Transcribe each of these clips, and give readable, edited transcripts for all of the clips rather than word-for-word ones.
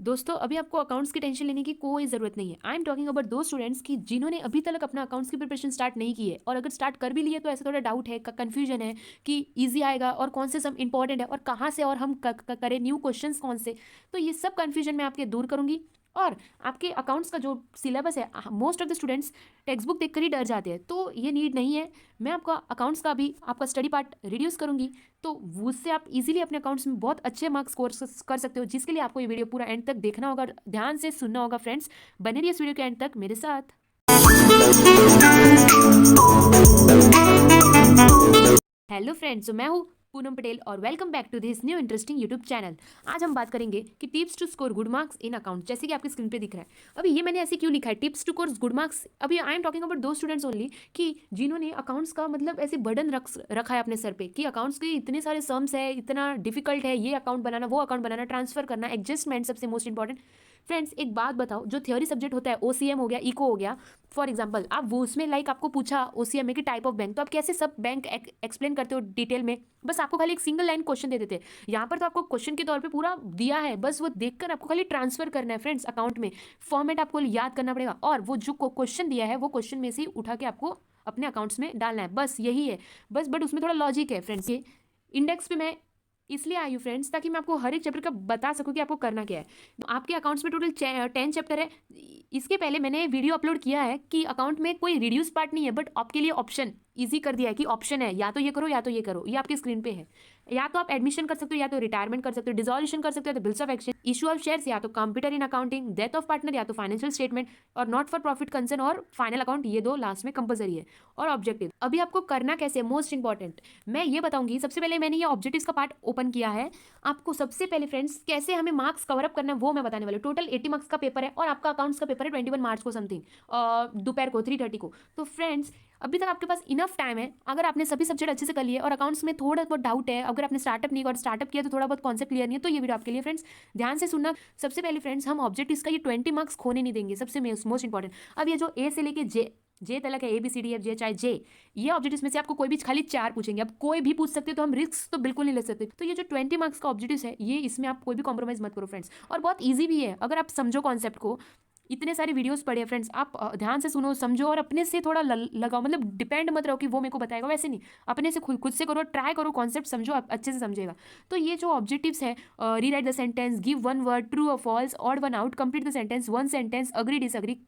दोस्तों अभी आपको अकाउंट्स की टेंशन लेने की कोई ज़रूरत नहीं है। आई एम टॉकिंग अबाउट दो स्टूडेंट्स की जिन्होंने अभी तक अपना अकाउंट्स की प्रिपरेशन स्टार्ट नहीं की है, और अगर स्टार्ट कर भी लिए तो ऐसा थोड़ा डाउट है, कन्फ्यूजन है कि ईजी आएगा और कौन से सब इंपॉर्टेंट है और कहाँ से और हम करें न्यू क्वेश्चंस कौन से। तो ये सब कन्फ्यूजन मैं आपके दूर करूंगी। और आपके अकाउंट्स का जो सिलेबस है, most of the students text book देखकर ही डर जाते हैं, तो ये नीड नहीं है। मैं आपका अकाउंट्स का भी आपका स्टडी पार्ट रिड्यूस करूंगी, तो उससे आप इजीली अपने अकाउंट्स में बहुत अच्छे मार्क्स स्कोर कर सकते हो, जिसके लिए आपको ये वीडियो पूरा एंड तक देखना होगा, ध्यान से सुनना होगा। फ्रेंड्स, बने रहिए इस वीडियो के एंड तक मेरे साथ। हेलो फ्रेंड्स, मैं हूँ पूनम पटेल और welcome back to this new interesting YouTube channel. आज हम बात करेंगे कि tips to score good marks in account, जैसे कि आपकी स्क्रीन पे दिख रहा है। अभी ये मैंने ऐसे क्यों लिखा है, tips to score good marks. अभी आई एम टॉकिंग अबाउट दो स्टूडेंट्स ओनली कि जिन्होंने अकाउंट्स का मतलब ऐसे बर्डन रखा है अपने सर पे कि अकाउंट्स के इतने सारे सम्स है, इतना डिफिकल्ट है, ये अकाउंट बनाना, वो अकाउंट बनाना, ट्रांसफर करना, एडजस्टमेंट सबसे मोस्ट इंपॉर्टेंट। फ्रेंड्स, एक बात बताओ, जो थ्योरी सब्जेक्ट होता है, ओसीएम हो गया, इको हो गया, फॉर एग्जाम्पल, आप वो उसमें लाइक आपको पूछा ओसीएम में कि टाइप ऑफ बैंक, तो आप कैसे सब बैंक एक्सप्लेन करते हो डिटेल में? बस आपको खाली एक सिंगल लाइन क्वेश्चन दे देते हैं। यहाँ पर तो आपको क्वेश्चन के तौर पे पूरा दिया है, बस वो देखकर आपको खाली ट्रांसफर करना है फ्रेंड्स अकाउंट में। फॉर्मेट आपको याद करना पड़ेगा और वो जो क्वेश्चन दिया है वो क्वेश्चन में से ही उठा के आपको अपने अकाउंट्स में डालना है, बस यही है। बस बट उसमें थोड़ा लॉजिक है फ्रेंड्स। ये इंडेक्स पे मैं इसलिए आई हूँ फ्रेंड्स, ताकि मैं आपको हर एक चैप्टर का बता सकूँ कि आपको करना क्या है। तो आपके अकाउंट्स में टोटल 10 चैप्टर है। इसके पहले मैंने वीडियो अपलोड किया है कि अकाउंट में कोई रिड्यूस पार्ट नहीं है, बट आपके लिए ऑप्शन इजी कर दिया है कि ऑप्शन है, या तो ये करो या तो ये करो। ये आपकी स्क्रीन पे है। या तो आप एडमिशन कर सकते हो, या तो रिटायरमेंट कर सकते हो, डिसॉल्यूशन कर सकते हो, तो bills of exchange, issue of shares, या तो computer in accounting, death of partner, या तो फाइनेंशियल स्टेटमेंट, और नॉट फॉर प्रॉफिट कंसर्न और फाइनल अकाउंट। ये दो लास्ट में कंपलसरी है। और ऑब्जेक्टिव अभी आपको करना कैसे, मोस्ट इंपॉर्टेंट मैं ये बताऊंगी। सबसे पहले मैंने ये ऑब्जेक्टिव्स का पार्ट ओपन किया है। आपको सबसे पहले फ्रेंड्स कैसे हमें मार्क्स कवर अप करना है वो मैं बताने वाली हूँ। टोटल 80 मार्क्स का पेपर है और आपका अकाउंट्स का पेपर है 21 मार्च को समथिंग, दोपहर को 3:30 को। तो फ्रेंड्स, अभी तक आपके पास इनफ टाइम है। अगर आपने सभी सब्जेक्ट अच्छे से कर लिए और अकाउंट्स में थोड़ा बहुत डाउट है, अगर आपने स्टार्टअप नहीं किया और स्टार्टअप किया तो थोड़ा बहुत कॉन्सेप्ट क्लियर नहीं है, तो ये वीडियो आपके लिए फ्रेंड्स। ध्यान से सुनना। सबसे पहले फ्रेंड्स, हम ऑब्जेक्टिव्स का ये 20 मार्क्स खोने नहीं देंगे, सबसे मोस्ट इंपॉर्टेंट। अब ये जो ए से लेके जे तक है, ABCDEF J, चाहे जे, ये ऑब्जेक्टिव्स में से आपको कोई भी खाली 4 पूछेंगे। अब कोई भी पूछ सकते, तो हम रिस्क तो बिल्कुल नहीं ले सकते। तो ये जो 20 मार्क्स का ऑब्जेक्टिव्स है, ये इसमें आप कोई भी कॉम्प्रोमाइज मत करो फ्रेंड्स। और बहुत ईजी भी है अगर आप समझो कॉन्सेप्ट को। इतने सारे वीडियोस पढ़े हैं फ्रेंड्स, आप ध्यान से सुनो, समझो और अपने से थोड़ा लगाओ। मतलब डिपेंड मत रहो कि वो मेरे को बताएगा, वैसे नहीं। अपने से खुद से करो, ट्राई करो, कॉन्सेप्ट समझो, आप अच्छे से समझेगा। तो ये जो ऑब्जेक्टिव्स है, rewrite the sentence, give one word, true और false, odd one out, complete the sentence, one sentence, agree disagree,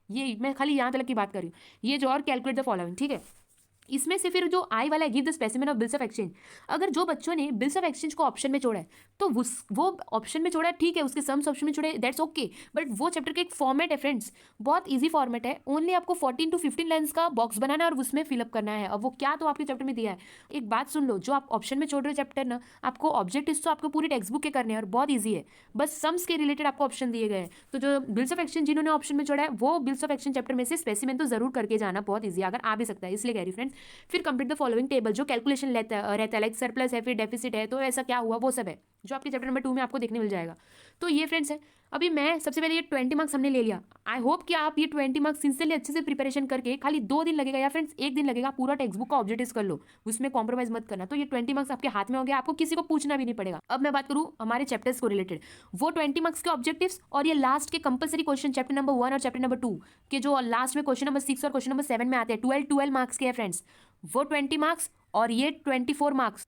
ये मैं खाली यहाँ तक की बात कर रही हूँ। ये जो और कैलकुलेट द फॉलोइंग, ठीक है। इसमें से फिर जो आई वाला है, give the specimen of bills of exchange. अगर जो बच्चों ने बिल्स ऑफ एक्सचेंज को ऑप्शन में छोड़ा है, तो वो ऑप्शन में छोड़ा है, ठीक है, उसके सम्स ऑप्शन में छोड़े, दैट्स ओके। बट वो चैप्टर का एक फॉर्मेट है फ्रेंड्स, बहुत इजी फॉर्मेट है। ओनली आपको 14 to 15 लाइन्स का बॉक्स बनाना है और उसमें फिलअप करना है। अब वो क्या, तो आपके चैप्टर में दिया है। एक बात सुन लो, जो आप ऑप्शन में छोड़ रहे हो चैप्टर ना, आपको ऑब्जेक्टिव्स तो आपको पूरी टेक्स्ट बुक के करने हैं और बहुत ईजी है। बस सम्स के रिलेटेड आपको ऑप्शन दिए गए हैं। तो जो बिल्स ऑफ एक्सचेंज जिन्होंने ऑप्शन में छोड़ा है, वो बिल्स ऑफ एक्सचेंज चैप्टर में से स्पेसिमेन तो जरूर करके जाना, बहुत ईजी अगर आ भी सकता है, इसलिए कह रही फ्रेंड्स। फिर कंप्लीट द फॉलोइंग टेबल, जो कैलकुलेशन रहता है, लाइक सरप्लस है, फिर डेफिसिट है, तो ऐसा क्या हुआ, वो सब है जो आपके चैप्टर नंबर 2 में आपको देखने मिल जाएगा। तो ये फ्रेंड्स है। अभी मैं सबसे पहले ये 20 मार्क्स हमने ले लिया। आई होप कि आप ये 20 मार्क्स सिंसियरली अच्छे से प्रिपरेशन करके, खाली 2 दिन लगेगा या फ्रेंड्स 1 दिन लगेगा, पूरा टेक्स्ट बुक का ऑब्जेक्टिव्स कर लो, उसमें कॉम्प्रोमाइज मत करना। तो ये 20 मार्क्स आपके हाथ में हो गया, आपको किसी को पूछना भी नहीं पड़ेगा। अब मैं बात करूँ हमारे चैप्टर्स को रिलेटेड, वो 20 मार्क्स के ऑब्जेक्टिव्स और ये लास्ट के कंपलसरी क्वेश्चन चैप्टर नंबर 1 और चैप्टर नंबर 2 के, जो लास्ट में क्वेश्चन नंबर 6 और क्वेश्चन नंबर 7 में आते हैं, 12 मार्क्स के हैं फ्रेंड्स। वो 20 मार्क्स और ये 24 मार्क्स,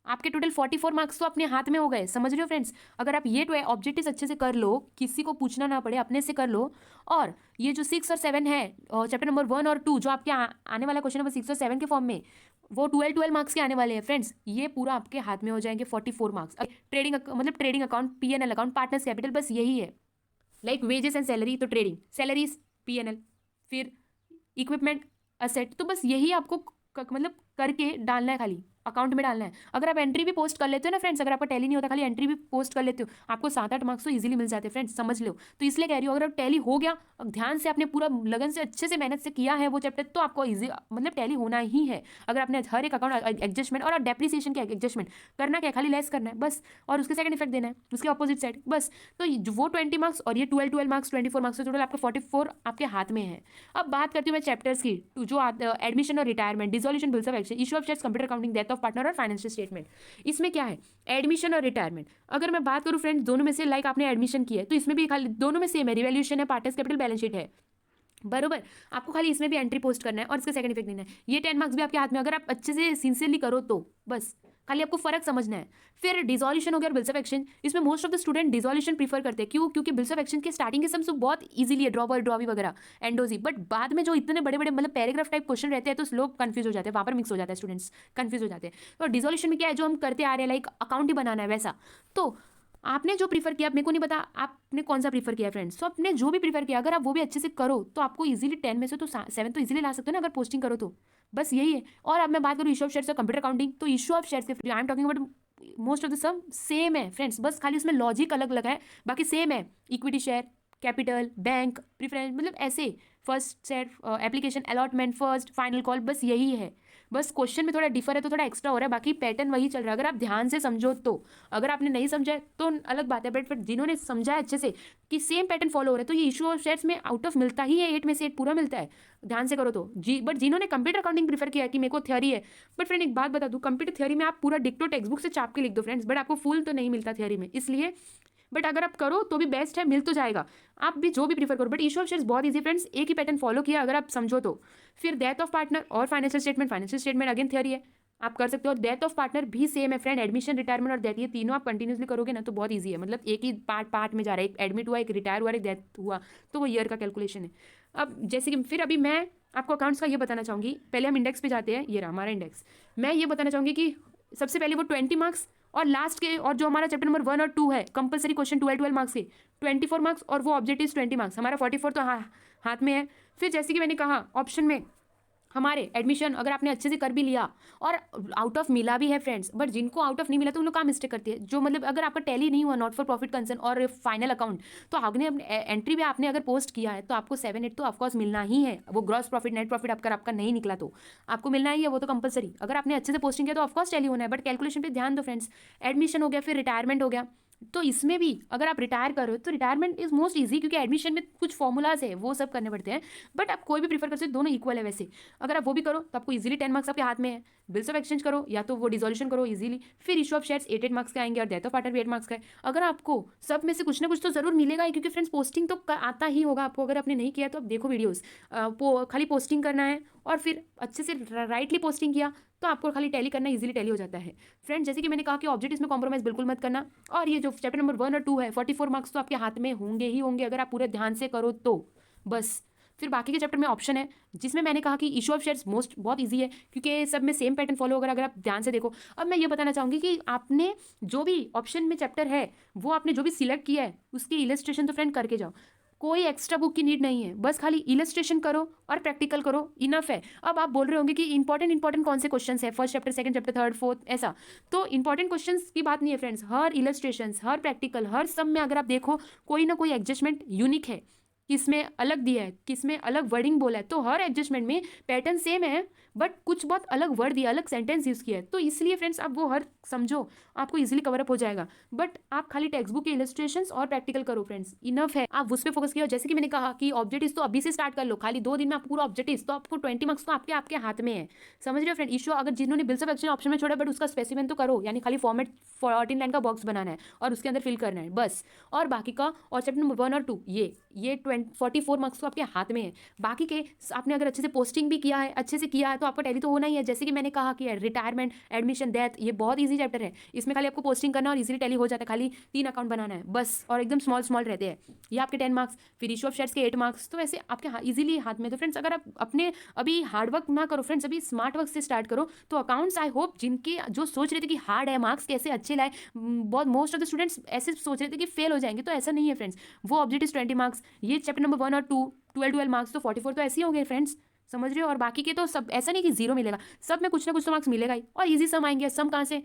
आपके टोटल 44 मार्क्स तो अपने हाथ में हो गए, समझ रहे हो फ्रेंड्स। अगर आप ये ऑब्जेक्टिव्स अच्छे से कर लो, किसी को पूछना ना पड़े, अपने से कर लो। और ये जो 6 और 7 है, चैप्टर नंबर 1 और 2, जो आपके आने वाला क्वेश्चन नंबर 6 और 7 के फॉर्म में, वो 12 मार्क्स के आने वाले हैं फ्रेंड्स। ये पूरा आपके हाथ में हो जाएंगे 44 मार्क्स। ट्रेडिंग मतलब trading account, PNL account, partners capital, बस यही है। लाइक वेजेस एंड सैलरी, तो ट्रेडिंग, सैलरीज PNL, फिर इक्विपमेंट असेट, तो बस यही आपको मतलब करके डालना है, खाली अकाउंट में डालना है। अगर आप एंट्री भी पोस्ट कर लेते हो ना फ्रेंड्स, अगर आपका टैली नहीं होता, खाली एंट्री भी पोस्ट कर लेते हो, आपको 7-8 मार्क्स तो इजीली मिल जाते हैं फ्रेंड्स, समझ लो। तो इसलिए कह रही हूँ, अगर टैली हो गया, ध्यान से आपने पूरा लगन से अच्छे से मेहनत से किया है वो चैप्टर, तो आपको इजी मतलब टैली होना ही है। अगर आपने हर एक अकाउंट एडजस्टमेंट और डेप्रिसिएशन क्या एडजस्टमेंट करना, क्या खाली लेस करना है बस, और उसके सेकंड इफेक्ट देना है उसके अपोजिट साइड, बस। तो वो 20 मार्क्स और ये 12 मार्क्स, 24 मार्क्स, टोटल आपका 44 आपके हाथ में है। अब बात करती हूँ मैं चैप्टर्स की, जो एडमिशन और retirement, dissolution, bills of action, issue of shares, computer accounting, death of partner और फाइनेंशियल स्टेटमेंट। इसमें क्या है, एडमिशन और रिटायरमेंट। अगर मैं बात करूँ फ्रेंड्स दोनों में से, लाइक आपने एडमिशन किया है तो इसमें भी खाली दोनों में सेम है, रिवैल्यूएशन है, पार्टनर्स कैपिटल, बैलेंस शीट है, बरोबर। आपको खाली इसमें भी एंट्री पोस्ट करना है और इसका सेकंड इफेक्ट देना है। ये 10 मार्क्स भी आपके हाथ में, अगर आप अच्छे से सिंसियरली करो तो बस खाली आपको फर्क समझना है। फिर डिसॉल्यूशन हो गया और बिल्स ऑफ एक्सचेंज। इसमें most of the student dissolution prefer करते हैं, क्यों? क्योंकि बिल्स ऑफ एक्सचेंज के स्टार्टिंग के सम्स बहुत इजीली है, ड्रॉवर ड्रॉवी वगैरह, एंडोजी, बट बाद में जो इतने बड़े बड़े मतलब पैराग्राफ टाइप क्वेश्चन रहते हैं तो लोग कंफ्यूज हो जाते हैं, वहाँ पर मिक्स हो जाता है, स्टूडेंट्स कंफ्यूज हो जाते हैं। तो डिसॉल्यूशन में क्या है, जो हम करते आ रहे हैं, लाइक अकाउंट ही बनाना है वैसा। तो आपने जो प्रीफर किया, मेरे को नहीं पता आपने कौन सा प्रीफर किया फ्रेंड्स, तो आपने जो भी प्रीफर किया अगर आप वो भी अच्छे से करो तो आपको इजीली 10 में से तो 7 तो इजीली ला सकते हो ना, अगर पोस्टिंग करो तो। बस यही है। और अब मैं बात करूँ इशू ऑफ शेयर्स और कंप्यूटर अकाउंटिंग, तो issue of shares I am talking about most of the sum same है फ्रेंड्स, बस खाली उसमें लॉजिक अलग अलग है, बाकी सेम है। Equity share, capital, bank, preference, मतलब ऐसे first share, application, allotment, first, final call, बस यही है। बस क्वेश्चन में थोड़ा डिफर है तो थोड़ा एक्स्ट्रा हो रहा है, बाकी पैटर्न वही चल रहा है अगर आप ध्यान से समझो तो। अगर आपने नहीं समझा है तो अलग बात है, बट फिर जिन्होंने समझा है अच्छे से कि सेम पैटर्न फॉलो हो रहा है तो ये इशू ऑफ शेयर्स में आउट ऑफ मिलता ही है, 8 में से 8 पूरा मिलता है, ध्यान से करो तो जी। बट जिन्होंने कंप्यूटर अकाउंटिंग प्रीफर किया है कि मेरे को थ्योरी है, बट फ्रेंड एक बात बता दूं, कंप्यूटर थ्योरी में आप पूरा डिक्टो टेक्स्ट बुक से चाप के लिख दो फ्रेंड्स, बट आपको फुल तो नहीं मिलता थ्योरी में, इसलिए। बट अगर आप करो तो भी बेस्ट है, मिल तो जाएगा, आप भी जो भी प्रीफर करो। बट इशू ऑफ शेयर्स बहुत इजी फ्रेंड्स, एक ही पैटर्न फॉलो किया अगर आप समझो तो। फिर डेथ ऑफ पार्टनर और फाइनेंशियल स्टेटमेंट अगेन थ्योरी है, आप कर सकते हो। डेथ ऑफ पार्टनर भी सेम है फ्रेंड, एडमिशन, रिटायरमेंट और डेथ, ये तीनों आप कंटिन्यूसली करोगे ना तो बहुत ईजी है, मतलब एक ही पार्ट में जा रहा है, एक एडमिट हुआ, एक रिटायर हुआ, एक डेथ हुआ, तो वो ईयर का कैलकुलेशन है। अब जैसे कि फिर अभी मैं आपको अकाउंट्स का ये बताना चाहूँगी, पहले हम इंडेक्स पे जाते हैं, ये रहा हमारा इंडेक्स। मैं ये बताना चाहूँगी कि सबसे पहले वो 20 मार्क्स और लास्ट के, और जो हमारा चैप्टर नंबर 1 और 2 है कंपलसरी क्वेश्चन 12 मार्क्स के 24 मार्क्स, और वो ऑब्जेक्टिव 20 मार्क्स, हमारा 44 तो हाथ में है। फिर जैसे कि मैंने कहा ऑप्शन में हमारे एडमिशन अगर आपने अच्छे से कर भी लिया और आउट ऑफ मिला भी है फ्रेंड्स, बट जिनको आउट ऑफ नहीं मिला तो उन लोग काम मिस्टेक करते हैं, जो मतलब अगर आपका टैली नहीं हुआ, नॉट फॉर प्रॉफिट कंसर्न और फाइनल अकाउंट, तो आपने एंट्री भी आपने अगर पोस्ट किया है तो आपको 7-8 तो ऑफकोर्स मिलना ही है। वो ग्रॉस प्रॉफिट, नेट प्रॉफिट आपका नहीं निकला तो आपको मिलना ही है, वो तो कंपलसरी। अगर आपने अच्छे से पोस्टिंग किया तो ऑफकोर्स टैली होना है, बट कैलकुलेशन पे ध्यान दो फ्रेंड्स। एडमिशन हो गया, फिर रिटायरमेंट हो गया, तो इसमें भी अगर आप रिटायर करो तो रिटायरमेंट इज मोस्ट इजी, क्योंकि एडमिशन में कुछ फॉर्मूलाज है वो सब करने पड़ते हैं, बट आप कोई भी प्रीफर कर सकते हो, दोनों इक्वल है वैसे। अगर आप वो भी करो तो आपको इजीली 10 मार्क्स आपके हाथ में है। बिल्स ऑफ एक्सचेंज करो या तो वो डिसोल्यूशन करो इजीली। फिर इशू ऑफ शेयर्स 8 मार्क्स के आएंगे और डेथ ऑफ पार्टनर भी 8 मार्क्स का है। अगर आपको सब में से कुछ ना कुछ तो जरूर मिलेगा ही, क्योंकि फ्रेंड्स पोस्टिंग तो आता ही होगा आपको, अगर आपने नहीं किया तो आप देखो वीडियोस, खाली पोस्टिंग करना है और फिर अच्छे से राइटली पोस्टिंग किया तो आपको खाली टैली करना इजीली टैली हो जाता है फ्रेंड। जैसे कि मैंने कहा कि ऑब्जेक्टिव्स में कॉम्प्रोमाइज बिल्कुल मत करना, और ये जो चैप्टर नंबर 1 और 2 है 44 मार्क्स तो आपके हाथ में होंगे ही होंगे अगर आप पूरे ध्यान से करो तो बस। फिर बाकी के चैप्टर में ऑप्शन है, जिसमें मैंने कहा कि इशू ऑफ शेयर्स मोस्ट बहुत इजी है, क्योंकि सब में सेम पैटर्न फॉलो अगर आप ध्यान से देखो। अब मैं ये बताना चाहूँगी कि आपने जो भी ऑप्शन में चैप्टर है वो आपने जो भी सिलेक्ट किया है उसकी इलस्ट्रेशन तो फ्रेंड करके जाओ, कोई एक्स्ट्रा बुक की नीड नहीं है, बस खाली इलस्ट्रेशन करो और प्रैक्टिकल करो, इनफ है। अब आप बोल रहे होंगे कि इंपॉर्टेंट कौन से क्वेश्चंस है, first chapter, second chapter, third, fourth, ऐसा तो इंपॉर्टेंट क्वेश्चंस की बात नहीं है फ्रेंड्स। हर इलस्ट्रेशंस, हर प्रैक्टिकल, हर सब में अगर आप देखो कोई ना कोई एडजस्टमेंट यूनिक है, किसमें अलग दिया है, किसमें अलग वर्डिंग बोला है, तो हर एडजस्टमेंट में पैटर्न सेम है बट कुछ बहुत अलग वर्ड दिया, अलग सेंटेंस यूज़ किया है, तो इसलिए फ्रेंड्स आप वो हर समझो, आपको इजीली कवर अप हो जाएगा। बट आप खाली टेक्स्ट बुक के इलस्ट्रेशंस और प्रैक्टिकल करो फ्रेंड्स, इनफ है, आप उस पर फोकस किया। जैसे कि मैंने कहा कि ऑब्जेक्टिव्स तो अभी से स्टार्ट कर लो, खाली 2 दिन में आप पूरा ऑब्जेक्टिव्स, तो आपको 20 मार्क्स तो आपके हाथ में है, समझ रहे हो फ्रेंड। इशू अगर जिन्होंने बिल्स ऑफ एक्सचेंज ऑप्शन में छोड़ा बट उसका स्पेसिफिक तो करो, यानी खाली फॉर्मेट 14 लाइन का बॉक्स बनाना है और उसके अंदर फिल करना है बस, और बाकी का और चैप्टर नंबर 1 और 2 ये 44 मार्क्स तो आपके हाथ में है। बाकी के आपने अगर अच्छे से पोस्टिंग भी किया है, अच्छे से किया है, तो आपका टैली तो होना ही है। जैसे कि मैंने कहा कि रिटायरमेंट, एडमिशन, डेथ, ये बहुत इजी चैप्टर है, इसमें खाली आपको पोस्टिंग करना और इजीली टैली हो जाता है, खाली 3 अकाउंट बनाना है बस, और एकदम स्मॉल रहते हैं। ये आपके 10 मार्क्स, फिर इशू ऑफ शेयर्स के 8 मार्क्स, तो ऐसे आपके इजीली हाथ में। तो फ्रेंड्स अगर आप अपने अभी हार्डवर्क ना करो फ्रेंड्स, अभी स्मार्ट वर्क से स्टार्ट करो, तो अकाउंट्स आई होप जिनके जो सोच रहे थे कि हार्ड है, मार्क्स कैसे अच्छे लाए, बहुत मोस्ट ऑफ द स्टूडेंट्स ऐसे सोच रहे थे कि फेल हो जाएंगे, तो ऐसा नहीं है फ्रेंड्स। वो ऑब्जेक्टिव 20 मार्क्स, ये चैप्टर नंबर 1 और 2 12 मार्क्स, तो 44 तो ऐसे ही हो गए फ्रेंड्स, समझ रहे हो। और बाकी के तो सब ऐसा नहीं कि 0 मिलेगा, सब में कुछ ना कुछ तो मार्क्स मिलेगा ही, और इजी सम आएंगे। सम कहाँ से,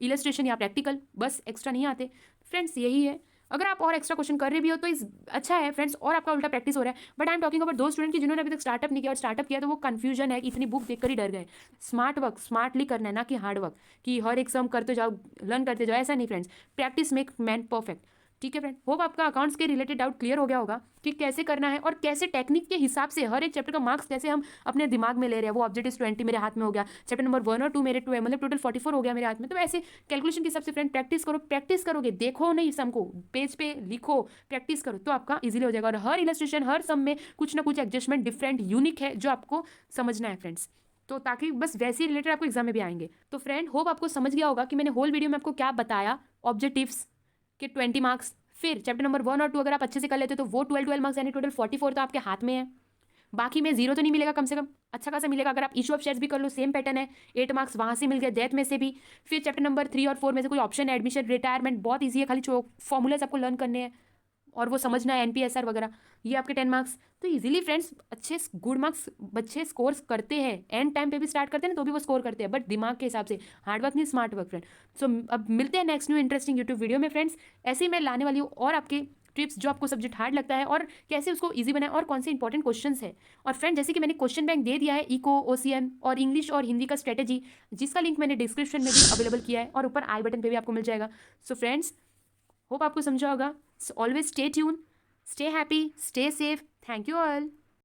इलस्ट्रेशन या प्रैक्टिकल, बस एक्स्ट्रा नहीं आते फ्रेंड्स, यही है। अगर आप और एक्स्ट्रा क्वेश्चन कर रहे भी हो तो इस अच्छा है फ्रेंड्स, और आपका उल्टा प्रैक्टिस हो रहा है। But I am talking about दो स्टूडेंट की जिन्होंने अभी तक स्टार्टअप नहीं किया, और स्टार्टअप किया तो वो कंफ्यूजन है, इतनी बुक देखकर ही डर गए। स्मार्ट वर्क स्मार्टली करना है, ना कि हार्ड वर्क कि हर एक सम करते जाओ, लर्न करते जाओ, ऐसा नहीं friends. Practice make man perfect. ठीक है फ्रेंड, होप आपका अकाउंट्स के रिलेटेड डाउट क्लियर हो गया होगा कि कैसे करना है और कैसे टेक्निक के हिसाब से हर एक चैप्टर का मार्क्स कैसे हम अपने दिमाग में ले रहे हैं। वो ऑब्जेक्टिव 20 मेरे हाथ में हो गया, चैप्टर नंबर 1 और 2 मेरे 2 है, मतलब टोटल 44 हो गया मेरे हाथ में। तो ऐसे कैलकुलेशन के हिसाब से फ्रेंड प्रैक्टिस करो, प्रैक्टिस करोगे, देखो नहीं सम को, पेज पे लिखो, प्रैक्टिस करो, तो आपका इजीली हो जाएगा। और हर इलस्ट्रेशन, हर सम में कुछ ना कुछ एडजस्टमेंट डिफरेंट यूनिक है जो आपको समझना है फ्रेंड्स, तो ताकि बस वैसे ही रिलेटेड आपको एग्जाम में भी आएंगे। तो फ्रेंड होप आपको समझ गया होगा कि मैंने होल वीडियो में आपको क्या बताया। ऑब्जेक्टिव्स के 20 मार्क्स, फिर चैप्टर नंबर 1 और 2 अगर आप अच्छे से कर लेते हो तो वो 12 मार्क्स यानी टोटल 44 तो आपके हाथ में है। बाकी में जीरो तो नहीं मिलेगा, कम से कम अच्छा खासा मिलेगा। अगर आप इशू ऑफ शेयर्स भी कर लो, सेम पैटर्न है, 8 मार्क्स वहाँ से मिल गए, डेथ में से भी। फिर चैप्टर नंबर 3 और 4 में से कोई ऑप्शन है, एडमिशन, रिटायरमेंट, बहुत ईजी है, खाली फॉर्मूलाज आपको लर्न करने हैं और वो समझना है, एनपीएसआर वगैरह, ये आपके 10 मार्क्स। तो इजीली फ्रेंड्स अच्छे गुड मार्क्स बच्चे स्कोर करते हैं, एंड टाइम पे भी स्टार्ट करते हैं ना तो भी वो स्कोर करते हैं, बट दिमाग के हिसाब से, हार्ड वर्क नहीं स्मार्ट वर्क फ्रेंड। सो अब मिलते हैं next new interesting YouTube video में फ्रेंड्स। ऐसे ही मैं लाने वाली हूँ और आपके टिप्स जो आपको सब्जेक्ट हार्ड लगता है और कैसे उसको इजी बनाए और कौन से इंपॉर्टेंट क्वेश्चन है। और फ्रेंड जैसे कि मैंने क्वेश्चन बैंक दे दिया है, इको, ओसीएम और इंग्लिश और हिंदी का स्ट्रेटेजी, जिसका लिंक मैंने डिस्क्रिप्शन में भी अवेलेबल किया है और ऊपर आई बटन पे भी आपको मिल जाएगा। सो फ्रेंड्स होप आपको समझा होगा। Always stay tune, stay happy, stay safe. Thank you all.